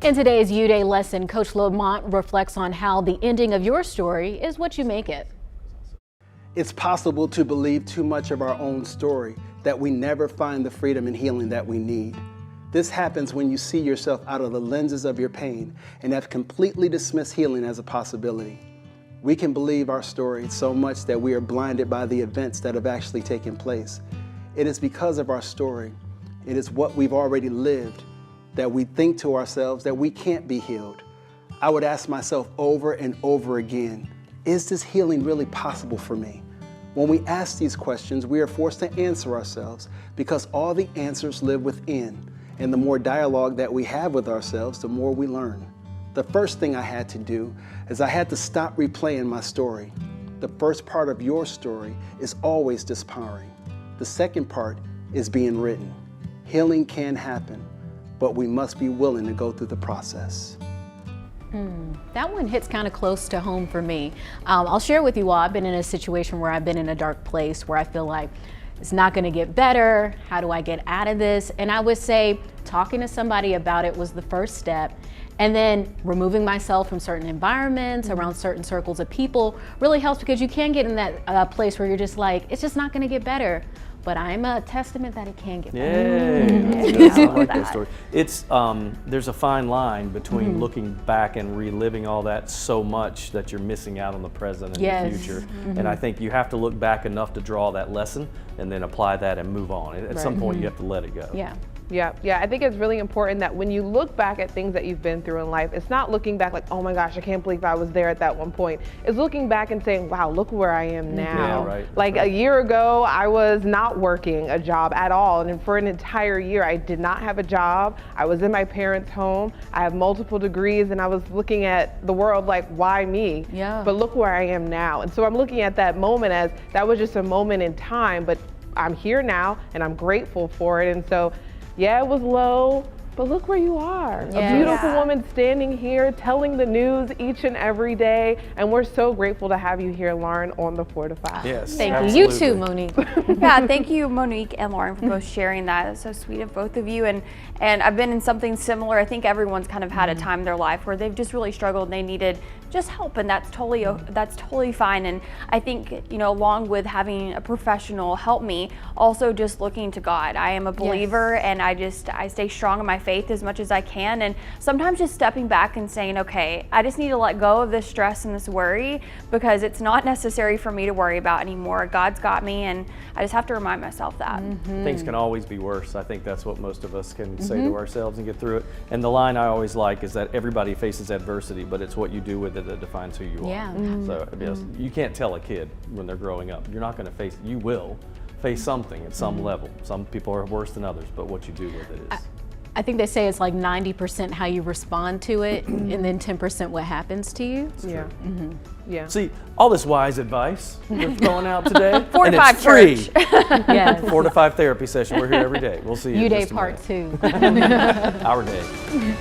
In today's Youday lesson, Coach LaMonte reflects on how the ending of your story is what you make it. It's possible to believe too much of our own story, that we never find the freedom and healing that we need. This happens when you see yourself out of the lenses of your pain and have completely dismissed healing as a possibility. We can believe our story so much that we are blinded by the events that have actually taken place. It is because of our story, it is what we've already lived, that we think to ourselves that we can't be healed. I would ask myself over and over again, is this healing really possible for me? When we ask these questions, we are forced to answer ourselves because all the answers live within. And the more dialogue that we have with ourselves, the more we learn. The first thing I had to do is I had to stop replaying my story. The first part of your story is always disempowering. The second part is being written. Healing can happen, but we must be willing to go through the process. That one hits kind of close to home for me. I'll share with you all, I've been in a situation where I've been in a dark place where I feel like it's not going to get better. How do I get out of this? And I would say talking to somebody about it was the first step. And then removing myself from certain environments, around certain circles of people really helps, because you can get in that place where you're just like, it's just not going to get better. But I'm a testament that it can get better. I like that story. It's there's a fine line between looking back and reliving all that so much that you're missing out on the present and the future. And I think you have to look back enough to draw that lesson and then apply that and move on. At some point, you have to let it go. Yeah, I think it's really important that when you look back at things that you've been through in life, it's not looking back like, oh my gosh, I can't believe I was there at that one point. It's looking back and saying, wow, look where I am now. Like a year ago, I was not working a job at all. And for an entire year, I did not have a job. I was in my parents' home. I have multiple degrees, and I was looking at the world like, why me? But look where I am now. And so I'm looking at that moment as that was just a moment in time, but I'm here now and I'm grateful for it. And so yeah, it was low, but look where you are. A beautiful woman standing here telling the news each and every day. And we're so grateful to have you here, Lauren, on the 4 to 5. Yes, thank you. You too, Monique. Yeah, thank you, Monique and Lauren, for both sharing that. It's so sweet of both of you. And I've been in something similar. I think everyone's kind of had a time in their life where they've just really struggled and they needed just help, and that's totally fine. And I think, you know, along with having a professional help me, also just looking to God. I am a believer, and I stay strong in my faith as much as I can, and sometimes just stepping back and saying, okay, I just need to let go of this stress and this worry, because it's not necessary for me to worry about anymore. God's got me, and I just have to remind myself that. Things can always be worse. I think that's what most of us can say to ourselves and get through it. And the line I always like is that everybody faces adversity, but it's what you do with it that defines who you are. So you can't tell a kid when they're growing up, you're not going to face, you will face something at some level. Some people are worse than others, but what you do with it is. I think they say it's like 90% how you respond to it, and then 10% what happens to you. Yeah. See, all this wise advice we're throwing out today, 4 to 5 it's free. church. 4 to 5 therapy session. We're here every day. We'll see you in Youday just a part 2. Our day.